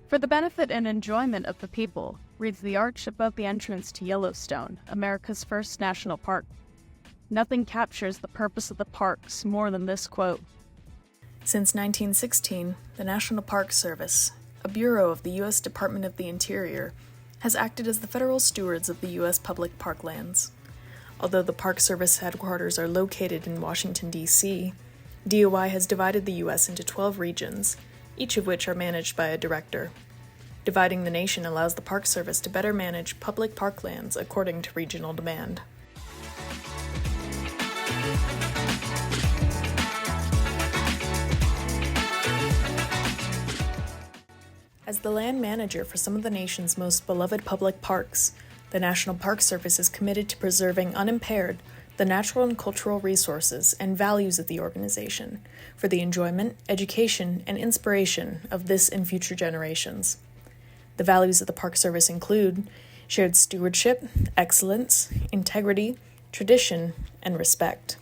For the benefit and enjoyment of the people, reads the arch above the entrance to Yellowstone, America's first national park. Nothing captures the purpose of the parks more than this quote. Since 1916, the National Park Service, a bureau of the U.S. Department of the Interior, has acted as the federal stewards of the U.S. public parklands. Although the Park Service headquarters are located in Washington, D.C., DOI has divided the U.S. into 12 regions, each of which are managed by a director. Dividing the nation allows the Park Service to better manage public parklands according to regional demand. As the land manager for some of the nation's most beloved public parks, the National Park Service is committed to preserving unimpaired the natural and cultural resources and values of the organization for the enjoyment, education, and inspiration of this and future generations. The values of the Park Service include shared stewardship, excellence, integrity, tradition, and respect.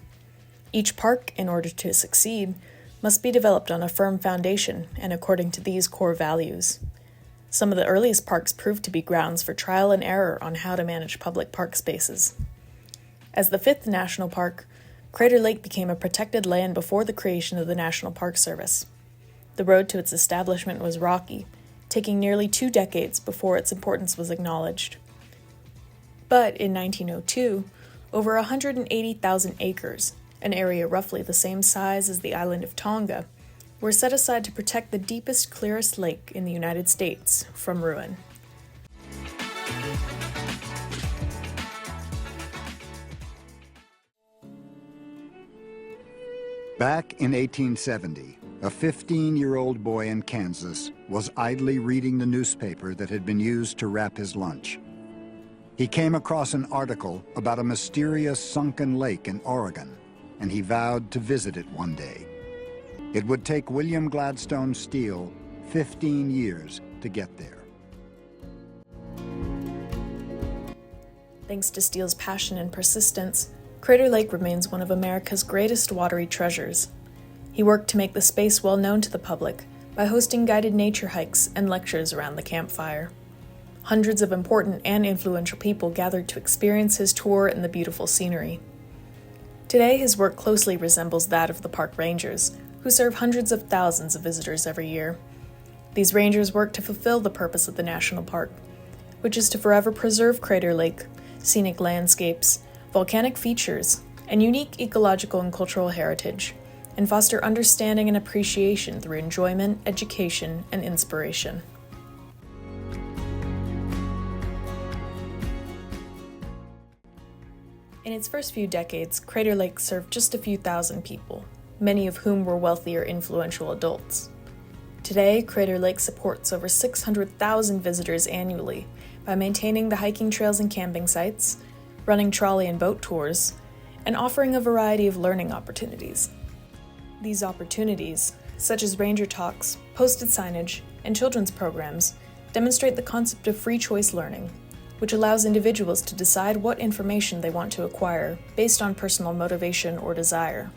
Each park, in order to succeed, must be developed on a firm foundation and according to these core values. Some of the earliest parks proved to be grounds for trial and error on how to manage public park spaces. As the fifth national park, Crater Lake became a protected land before the creation of the National Park Service. The road to its establishment was rocky, taking nearly 2 decades before its importance was acknowledged. But in 1902, over 180,000 acres, an area roughly the same size as the island of Tonga, were set aside to protect the deepest, clearest lake in the United States from ruin. Back in 1870, a 15-year-old boy in Kansas was idly reading the newspaper that had been used to wrap his lunch. He came across an article about a mysterious sunken lake in Oregon, and he vowed to visit it one day. It would take William Gladstone Steele 15 years to get there. Thanks to Steele's passion and persistence, Crater Lake remains one of America's greatest watery treasures. He worked to make the space well known to the public by hosting guided nature hikes and lectures around the campfire. Hundreds of important and influential people gathered to experience his tour and the beautiful scenery. Today, his work closely resembles that of the park rangers, who serve hundreds of thousands of visitors every year. These rangers work to fulfill the purpose of the national park, which is to forever preserve Crater Lake, scenic landscapes, volcanic features, and unique ecological and cultural heritage, and foster understanding and appreciation through enjoyment, education, and inspiration. In its first few decades, Crater Lake served just a few thousand people, many of whom were wealthy or influential adults. Today, Crater Lake supports over 600,000 visitors annually by maintaining the hiking trails and camping sites, running trolley and boat tours, and offering a variety of learning opportunities. These opportunities, such as ranger talks, posted signage, and children's programs, demonstrate the concept of free choice learning, which allows individuals to decide what information they want to acquire based on personal motivation or desire.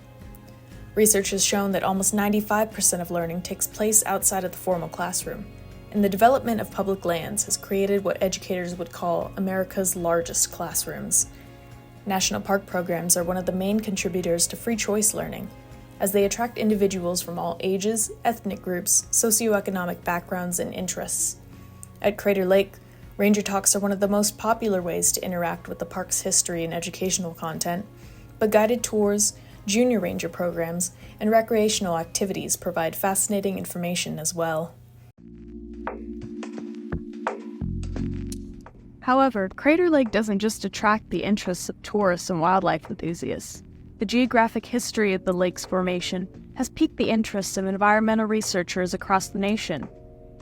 Research has shown that almost 95% of learning takes place outside of the formal classroom, and the development of public lands has created what educators would call America's largest classrooms. National park programs are one of the main contributors to free choice learning, as they attract individuals from all ages, ethnic groups, socioeconomic backgrounds, and interests. At Crater Lake, ranger talks are one of the most popular ways to interact with the park's history and educational content, but guided tours, junior ranger programs, and recreational activities provide fascinating information as well. However, Crater Lake doesn't just attract the interests of tourists and wildlife enthusiasts. The geographic history of the lake's formation has piqued the interest of environmental researchers across the nation.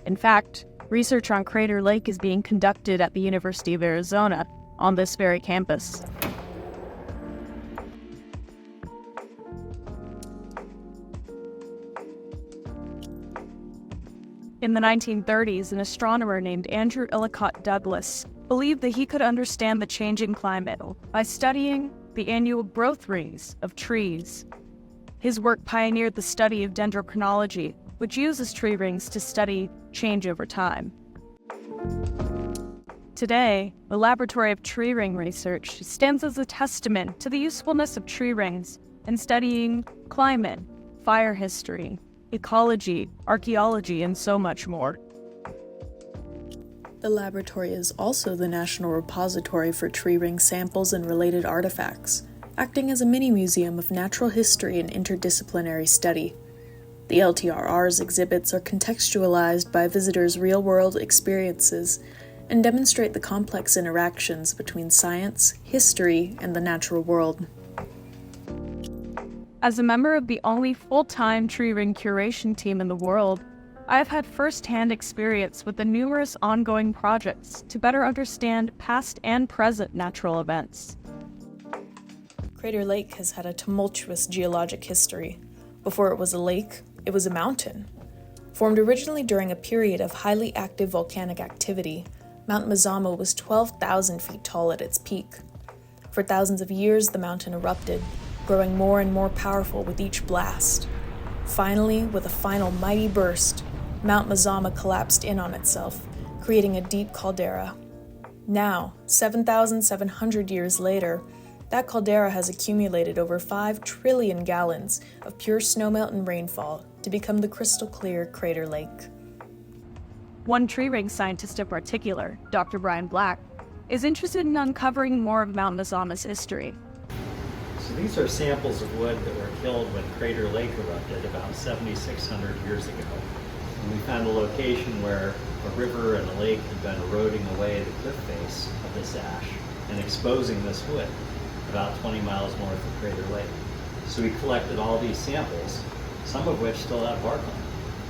In fact, research on Crater Lake is being conducted at the University of Arizona on this very campus. In the 1930s, an astronomer named Andrew Ellicott Douglas believed that he could understand the changing climate by studying the annual growth rings of trees. His work pioneered the study of dendrochronology, which uses tree rings to study change over time. Today, the Laboratory of Tree Ring Research stands as a testament to the usefulness of tree rings in studying climate, fire history, ecology, archaeology, and so much more. The laboratory is also the national repository for tree ring samples and related artifacts, acting as a mini-museum of natural history and interdisciplinary study. The LTRR's exhibits are contextualized by visitors' real-world experiences and demonstrate the complex interactions between science, history, and the natural world. As a member of the only full-time tree ring curation team in the world, I have had first-hand experience with the numerous ongoing projects to better understand past and present natural events. Crater Lake has had a tumultuous geologic history. Before it was a lake, it was a mountain. Formed originally during a period of highly active volcanic activity, Mount Mazama was 12,000 feet tall at its peak. For thousands of years, the mountain erupted, growing more and more powerful with each blast. Finally, with a final mighty burst, Mount Mazama collapsed in on itself, creating a deep caldera. Now, 7,700 years later, that caldera has accumulated over 5 trillion gallons of pure snowmelt and rainfall to become the crystal-clear Crater Lake. One tree ring scientist in particular, Dr. Bryan, is interested in uncovering more of Mount Mazama's history. So these are samples of wood that were killed when Crater Lake erupted about 7,600 years ago. And we found a location where a river and a lake had been eroding away the cliff face of this ash and exposing this wood about 20 miles north of Crater Lake. So we collected all these samples, some of which still have bark on them,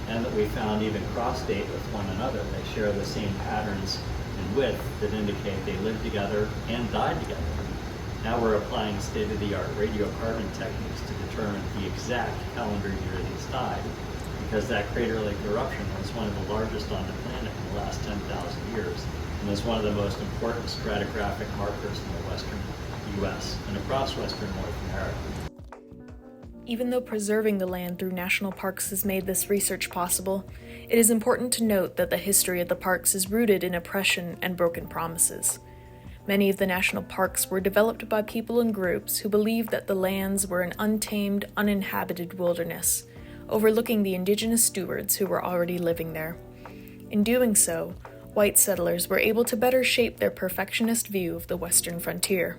and that we found even cross-date with one another. They share the same patterns and width that indicate they lived together and died together. Now we're applying state-of-the-art radiocarbon techniques to determine the exact calendar year these died, because that Crater Lake eruption was one of the largest on the planet in the last 10,000 years, and is one of the most important stratigraphic markers in the western U.S. and across western North America. Even though preserving the land through national parks has made this research possible, it is important to note that the history of the parks is rooted in oppression and broken promises. Many of the national parks were developed by people and groups who believed that the lands were an untamed, uninhabited wilderness, overlooking the indigenous stewards who were already living there. In doing so, white settlers were able to better shape their perfectionist view of the western frontier.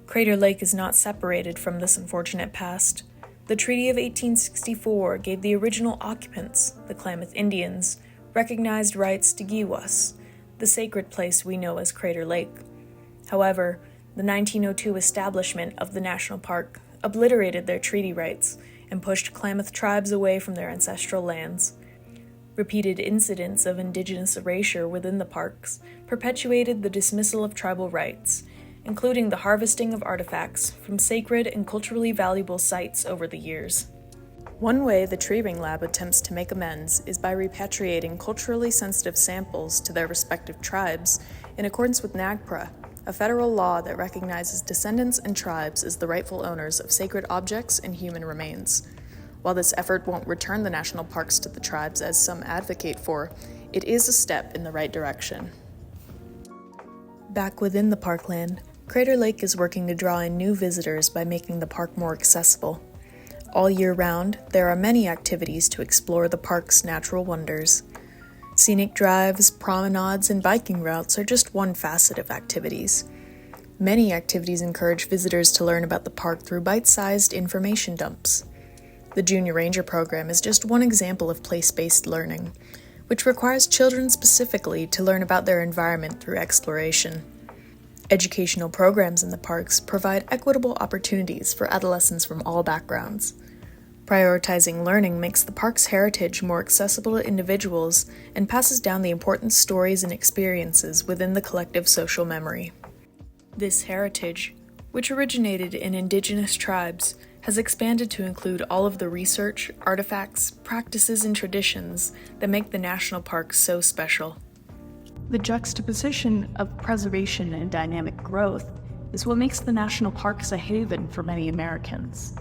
Crater Lake is not separated from this unfortunate past. The Treaty of 1864 gave the original occupants, the Klamath Indians, recognized rights to Giwas, the sacred place we know as Crater Lake. However, the 1902 establishment of the national park obliterated their treaty rights and pushed Klamath tribes away from their ancestral lands. Repeated incidents of indigenous erasure within the parks perpetuated the dismissal of tribal rights, including the harvesting of artifacts from sacred and culturally valuable sites over the years. One way the Tree Ring Lab attempts to make amends is by repatriating culturally sensitive samples to their respective tribes in accordance with NAGPRA, a federal law that recognizes descendants and tribes as the rightful owners of sacred objects and human remains. While this effort won't return the national parks to the tribes as some advocate for, it is a step in the right direction. Back within the parkland, Crater Lake is working to draw in new visitors by making the park more accessible. All year round, there are many activities to explore the park's natural wonders. Scenic drives, promenades, and biking routes are just one facet of activities. Many activities encourage visitors to learn about the park through bite-sized information dumps. The Junior Ranger program is just one example of place-based learning, which requires children specifically to learn about their environment through exploration. Educational programs in the parks provide equitable opportunities for adolescents from all backgrounds. Prioritizing learning makes the park's heritage more accessible to individuals and passes down the important stories and experiences within the collective social memory. This heritage, which originated in indigenous tribes, has expanded to include all of the research, artifacts, practices, and traditions that make the national parks so special. The juxtaposition of preservation and dynamic growth is what makes the national parks a haven for many Americans.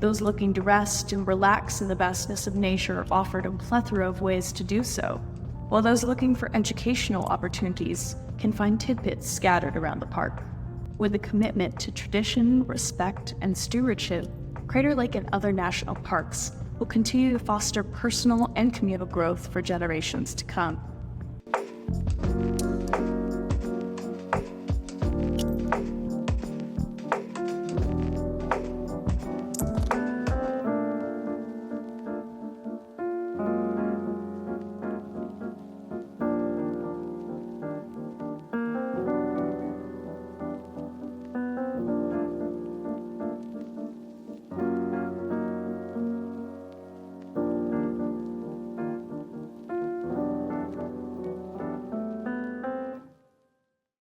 Those looking to rest and relax in the vastness of nature are offered a plethora of ways to do so, while those looking for educational opportunities can find tidbits scattered around the park. With a commitment to tradition, respect, and stewardship, Crater Lake and other national parks will continue to foster personal and communal growth for generations to come.